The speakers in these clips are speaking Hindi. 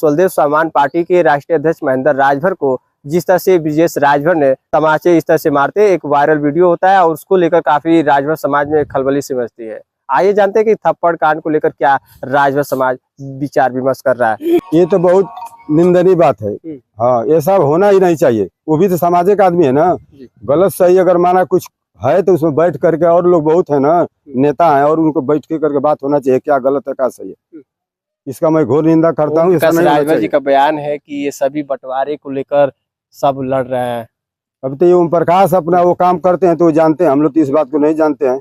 सुलदेव स्वाभिमान पार्टी के राष्ट्रीय अध्यक्ष महेंद्र राजभर को जिस तरह से ब्रजेश राजभर ने तमाचे इस तरह से मारते एक वायरल वीडियो होता है और उसको लेकर काफी राजभर समाज में खलबली सी मचती है। आइए जानते हैं कि थप्पड़ कांड को लेकर क्या राजभर समाज विचार विमर्श कर रहा है। ये तो बहुत निंदनीय बात है। हाँ, ये सब होना ही नहीं चाहिए। वो भी तो सामाजिक आदमी है ना। गलत सही अगर माना कुछ है तो उसमें बैठ करके, और लोग बहुत है ना, नेता है, और उनको बैठ के करके बात होना चाहिए क्या गलत है क्या सही है। इसका मैं घोर निंदा करता हूँ। राजभर जी का बयान है कि ये सभी बंटवारे को लेकर सब लड़ रहे हैं। अब तो ये ओम प्रकाश अपना वो काम करते हैं तो वो जानते हैं, हम लोग तो इस बात को नहीं जानते हैं।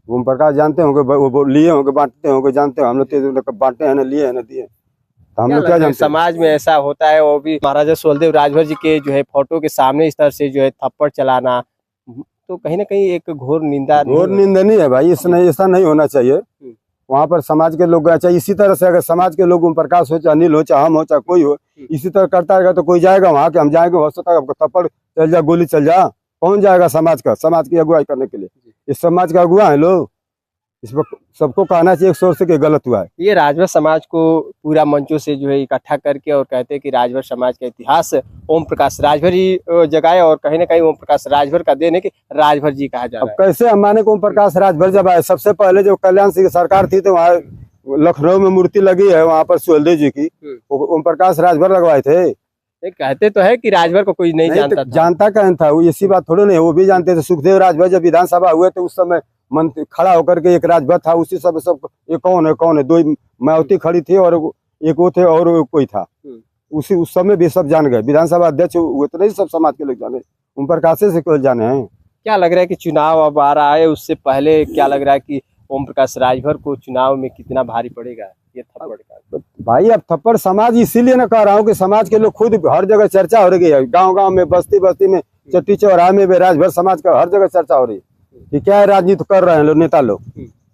ओम प्रकाश जानते होंगे, वो लिए होंगे, बांटते होंगे, जानते हो। हम लोग तो बांटे हैं ना, लिए है ना, दिए। तो हम लोग क्या जानते। समाज में ऐसा होता है, वो भी महाराजा सुलदेव राजभर जी के जो है फोटो के सामने इस तरह से जो है थप्पड़ चलाना, तो कहीं ना कहीं एक घोर निंदनीय है भाई। ऐसा नहीं होना चाहिए। वहाँ पर समाज के लोग, चाहे इसी तरह से अगर समाज के लोग, ओम प्रकाश हो, चाहे अनिल हो, चाहे हम हो, चाहे कोई हो, इसी तरह करता रहेगा तो कोई जाएगा वहाँ के? हम जाएंगे हो सकता है थप्पड़ चल जा, गोली चल जा, कौन जाएगा समाज की अगुवाई करने के लिए? इस समाज का अगुआ है लोग। इस पर सबको कहना चाहिए एक सोच से कि गलत हुआ है। ये राजभर समाज को पूरा मंचों से जो है इकट्ठा करके और कहते हैं कि राजभर समाज का इतिहास ओम प्रकाश राजभर ही जगाए, और कहीं ना कहीं ओम प्रकाश राजभर का देने के राजभर जी कहा जा रहा है। अब कैसे हम माने को ओम प्रकाश राजभर जब आए? सबसे पहले जो कल्याण सिंह सरकार थी तो वहाँ लखनऊ में मूर्ति लगी है, वहाँ पर सुलदेव जी की, ओम प्रकाश राजभर लगवाए थे। कहते तो है कि राजभर को कोई नहीं जानता था। जानता कौन था? वो इसी बात थोड़ी नहीं, वो भी जानते थे। सुखदेव राजभर जब विधानसभा हुए तो उस समय मंत्री खड़ा होकर के एक राजभर था, उसी सब ये कौन है, दो मायावती खड़ी थी और एक वो थे और कोई था। उस समय भी सब जान गए। विधानसभा अध्यक्ष हुए तो नहीं सब समाज के लोग जाने, ओम प्रकाश से कोई जाने हैं। क्या लग रहा है कि चुनाव अब आ रहा है, उससे पहले क्या लग रहा है कि ओम प्रकाश राजभर को चुनाव में कितना भारी पड़ेगा ये थप्पड़ का? भाई अब थप्पड़ समाज, इसीलिए ना कह रहा हूँ कि समाज के लोग खुद हर जगह चर्चा हो रही है। गांव में, बस्ती में, चट्टी चौराहे में भी राजभर समाज का हर जगह चर्चा हो रही है कि क्या राजनीति कर रहे हैं लोग, नेता लोग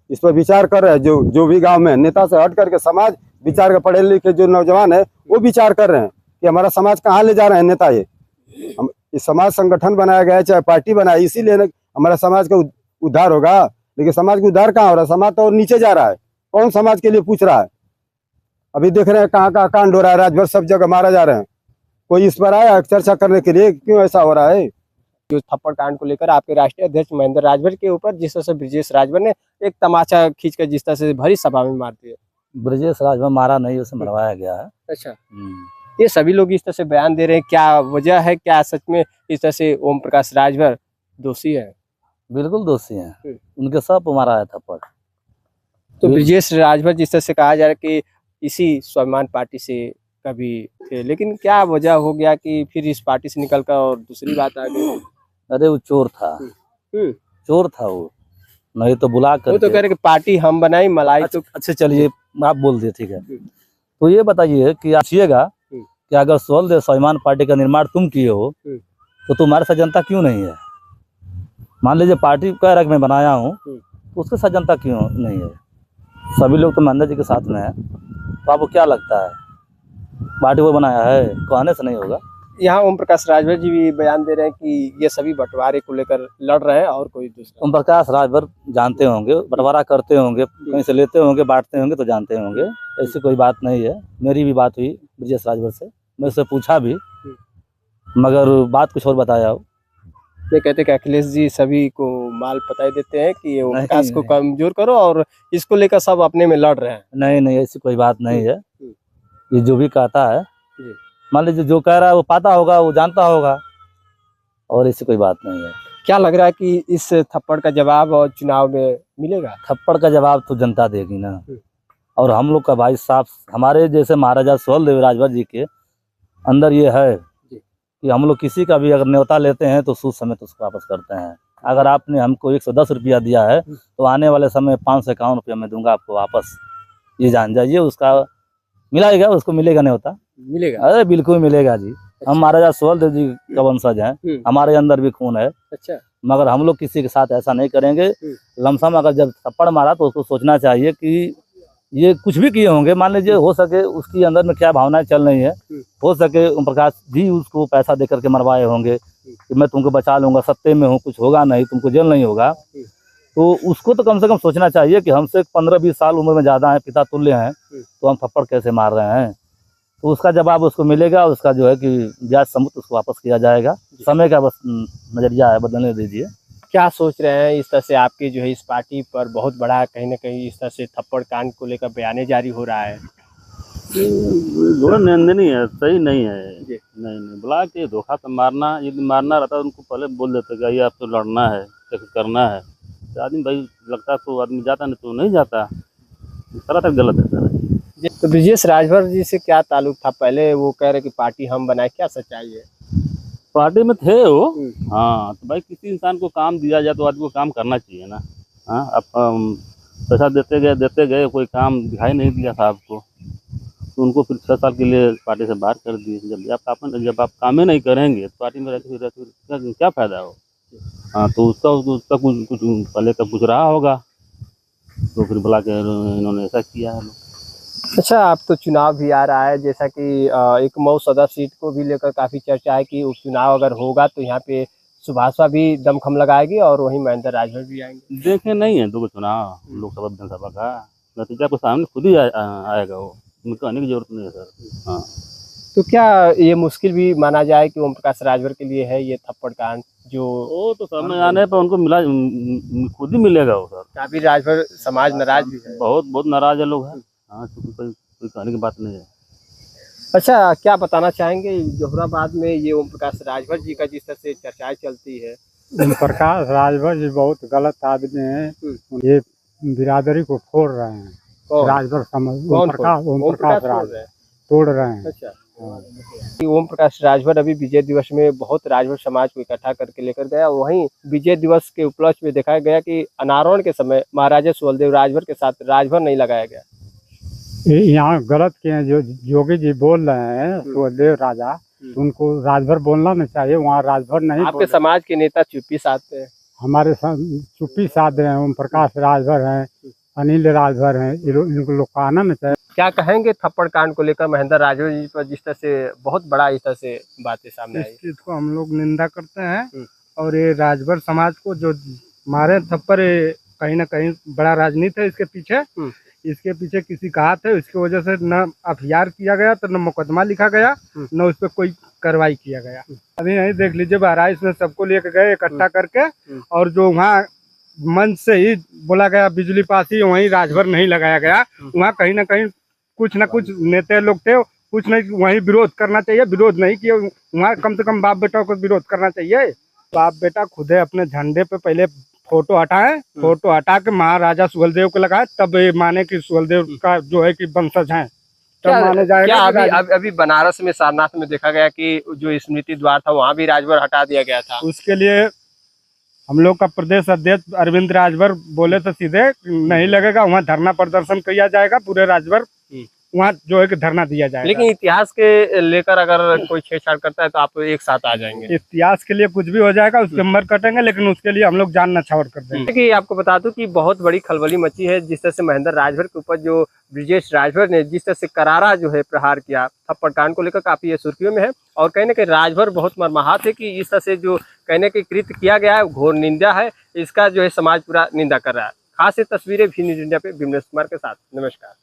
इस पर विचार कर रहे हैं। जो भी गांव में नेता से हट करके समाज विचार के, पढ़े लिखे जो नौजवान है वो विचार कर रहे हैं कि हमारा समाज कहाँ ले जा रहे हैं नेता। ये समाज संगठन बनाया गया है, चाहे पार्टी बनाया, इसीलिए हमारा समाज का उद्धार होगा। लेकिन समाज का उद्धार कहाँ हो रहा है? समाज तो और नीचे जा रहा है। कौन समाज के लिए पूछ रहा है? अभी देख रहे हैं कहाँ कांड हो रहा है, राजभर सब जगह मारा जा रहे हैं। कोई इस पर आया चर्चा करने के लिए? क्यों ऐसा हो रहा है? जो थप्पड़ कांड को लेकर आपके राष्ट्रीय अध्यक्ष महेंद्र राजभर के ऊपर जिस तरह से ब्रजेश राजभर ने एक तमाचा खींचकर जिस तरह से भरी सभा में मार दिया। ब्रजेश राजभर मारा नहीं, उसे मरवाया गया है। अच्छा, ये सभी लोग इस तरह से बयान दे रहे हैं, क्या वजह है? क्या सच में इस तरह से ओम प्रकाश राजभर दोषी है? बिल्कुल दोषी हैं, उनके सब मारा है थप्पड़। तो ब्रजेश राजभर जिस तरह से कहा जा रहा है कि इसी स्वाभिमान पार्टी से कभी थे, लेकिन क्या वजह हो गया कि फिर इस पार्टी से निकलकर और दूसरी बात आ गई? अरे वो चोर था, चोर था वो, नहीं तो बुला कर वो तो कह रहे कि पार्टी हम बनाई मलाई। तो अच्छा चलिए आप बोल दिए, ठीक है। तो ये बताइए कि आइएगा कि अगर सुलदेव स्वाभिमान पार्टी का निर्माण तुम किए हो तो तुम्हारे साथ जनता क्यों नहीं है? मान लीजिए पार्टी कह रहा कि मैं बनाया हूँ, तो उसके साथ जनता क्यों नहीं है? सभी लोग तो महेंद्र जी के साथ में है, तो आपको क्या लगता है पार्टी वो बनाया है? कहने से नहीं होगा। यहाँ ओम प्रकाश राजभर जी भी बयान दे रहे हैं कि ये सभी बंटवारे को लेकर लड़ रहे हैं और कोई दूसरा। ओम प्रकाश राजभर जानते होंगे, बंटवारा करते होंगे, कहीं से लेते होंगे, बांटते होंगे, तो जानते होंगे। ऐसी कोई बात नहीं है। मेरी भी बात हुई ब्रजेश राजभर से, मैं उससे पूछा भी, मगर बात कुछ और बताया हो। ये कहते कि अखिलेश जी सभी को माल पताई देते हैं कि ये ओम प्रकाश को कमजोर करो और इसको लेकर सब अपने में लड़ रहे हैं। नहीं, ऐसी कोई बात नहीं है। ये जो भी कहता है, मान लीजिए जो कह रहा है वो पता होगा, वो जानता होगा, और ऐसी कोई बात नहीं है। क्या लग रहा है कि इस थप्पड़ का जवाब और चुनाव में मिलेगा? थप्पड़ का जवाब तो जनता देगी ना। और हम लोग का भाई साहब, हमारे जैसे महाराजा सुलदेव राजभर जी के अंदर ये है कि हम लोग किसी का भी अगर न्योता लेते हैं तो सूद समेत उसको वापस करते हैं। अगर आपने हमको 110 रुपया दिया है तो आने वाले समय 551 रुपया मैं दूंगा आपको वापस, ये जान जाइए। उसका मिलाएगा, उसको मिलेगा न्योता, मिलेगा। अरे बिल्कुल मिलेगा जी। हम महाराजा सुलदेव जी का वंशज हैं, हमारे अंदर भी खून है। अच्छा, मगर हम लोग किसी के साथ ऐसा नहीं करेंगे। लमसम अगर जब थप्पड़ मारा तो उसको सोचना चाहिए कि ये कुछ भी किए होंगे, मान लीजिए हो सके उसकी अंदर में क्या भावनाएं चल रही है, हो सके ओम प्रकाश जी उसको पैसा दे करके मरवाए होंगे कि मैं तुमको बचा लूंगा, सत्ते में हूँ, कुछ होगा नहीं, तुमको जेल नहीं होगा। तो उसको तो कम से कम सोचना चाहिए कि हमसे 15-20 साल उम्र में ज़्यादा है, पिता तुल्य हैं, तो हम थप्पड़ कैसे मार रहे हैं। तो उसका जवाब उसको मिलेगा, उसका जो है कि ब्याज समुद्र उसको वापस किया जाएगा। समय का बस नजरिया है, बदलने दीजिए। क्या सोच रहे हैं इस तरह से आपकी जो है इस पार्टी पर बहुत बड़ा कहीं ना कहीं इस तरह से थप्पड़ कांड को लेकर बयाने जारी हो रहा है? थोड़ा निंदनीय है, सही नहीं है। नहीं बुला के धोखा तो मारना, यदि मारना रहता उनको पहले बोल देते कि ये आपको लड़ना है, कुछ करना है तो आदमी भाई लगता तो आदमी जाता, नहीं तो नहीं जाता। सरासर गलत है सर। तो ब्रिजेश राजभर जी से क्या ताल्लुक था? पहले वो कह रहे कि पार्टी हम बनाए, क्या सच्चाई है? पार्टी में थे वो। हाँ तो भाई किसी इंसान को काम दिया जाए तो आदमी को काम करना चाहिए ना। हाँ अब पैसा देते गए कोई काम दिखाई नहीं दिया था आपको, तो उनको फिर 6 साल के लिए पार्टी से बाहर कर दिए। जब आप काम ही नहीं करेंगे तो पार्टी में रहते क्या फायदा हो? हाँ तो उसका कुछ पहले का कुछ रहा होगा, तो फिर बुला के इन्होंने ऐसा किया है। अच्छा, अब तो चुनाव भी आ रहा है, जैसा कि एक मऊ सदर सीट को भी लेकर काफी चर्चा है कि उपचुनाव अगर होगा तो यहाँ पे सुभाषवा भी दमखम लगाएगी और वहीं महेंद्र राजभर भी आएंगे। देखे नहीं है 2 चुनाव लोकसभा विधानसभा का, नतीजा को सामने खुद ही आएगा, वो उनको आने की जरूरत नहीं है सर। हाँ तो क्या ये मुश्किल भी माना जाए कि ओम प्रकाश राजभर के लिए है ये थप्पड़ कांड? जो वो तो समय आने पर उनको मिला, खुद ही मिलेगा वो सर। काफी राजभर समाज नाराज भी है। बहुत नाराज है लोग हैं। हाँ तो कोई कहने की बात नहीं है। अच्छा, क्या बताना चाहेंगे जोहराबाद में ये ओम प्रकाश राजभर जी का जिस तरह से चर्चाएं चलती है? ओम प्रकाश राजभर जी बहुत गलत आदमी हैं। ये बिरादरी को फोड़ रहे हैं। राजभर समझ ओम प्रकाश राजभर तोड़ रहे हैं। अच्छा, ओम प्रकाश राजभर अभी विजय दिवस में बहुत राजभर समाज को इकट्ठा करके लेकर गया। वहीं विजय दिवस के उपलक्ष्य में देखा गया कि अनावरण के समय महाराजा सुहेलदेव राजभर के साथ राजभर नहीं लगाया गया। यहाँ गलत किए हैं। जो योगी जी बोल रहे हैं सुहेलदेव राजा, उनको राजभर बोलना नहीं चाहिए। वहाँ राजभर नहीं। आपके समाज के नेता चुप्पी साधते हैं। हमारे चुप्पी साध रहे हैं। ओम प्रकाश राजभर हैं, अनिल राजभर हैं, इनको लोग को आना नहीं चाहिए। क्या कहेंगे थप्पड़ कांड को लेकर महेंद्र राजभर जी पर जिस तरह से बहुत बड़ा इस तरह से बातें सामने आई? इस चीज को हम लोग निंदा करते हैं। और ये राजभर समाज को जो मारे थप्पड़, कहीं ना कहीं बड़ा राजनीति है इसके पीछे। इसके पीछे किसी का हाथ है। इसकी वजह से न एफआईआर किया गया, तो न मुकदमा लिखा गया, न उस पर कोई कार्रवाई किया गया। अभी यही देख लीजिए, बहराइच में सबको लेके गए इकट्ठा करके, और जो वहाँ मंच से ही बोला गया बिजली पासी, वहीं राजभर नहीं लगाया गया। वहाँ कहीं ना कहीं कुछ न कुछ नेता लोग थे, कुछ नहीं, वहीं विरोध करना चाहिए। विरोध नहीं किया वहाँ, कम से कम बाप बेटा को विरोध करना चाहिए। बाप बेटा खुद अपने झंडे पे पहले फोटो हटाए, फोटो हटा के महाराजा सुहेलदेव को लगाए, तब ये माने कि सुहेलदेव का जो है कि वंशज है, तब माने जाएगा। क्या अभी बनारस में सारनाथ में देखा गया कि जो स्मृति द्वार था वहाँ भी राजभर हटा दिया गया था। उसके लिए हम लोग का प्रदेश अध्यक्ष अरविंद राजभर बोले तो सीधे नहीं लगेगा, वहाँ धरना प्रदर्शन किया जाएगा। पूरे राजभर वहाँ जो है कि धरना दिया जाएगा। लेकिन इतिहास के लेकर अगर कोई छेड़छाड़ करता है तो आप एक साथ आ जाएंगे। इतिहास के लिए कुछ भी हो जाएगा, उसके मर कटेंगे, लेकिन उसके लिए हम लोग जान नछावर कर देंगे। कि आपको बता दूं कि बहुत बड़ी खलबली मची है जिस तरह से महेंद्र राजभर के ऊपर जो ब्रिजेश राजभर ने जिस तरह से करारा जो है प्रहार किया थप्पड़ कांड को लेकर, काफी ये सुर्खियों में है। और कहीं ना कहीं राजभर बहुत मर्माहत है कि इस तरह से जो कहने की कृत्य किया गया है घोर निंदा है। इसका जो है समाज पूरा निंदा कर रहा है। खास ये तस्वीरें भी न्यूज़ इंडिया पे बिमलेश कुमार के साथ। नमस्कार।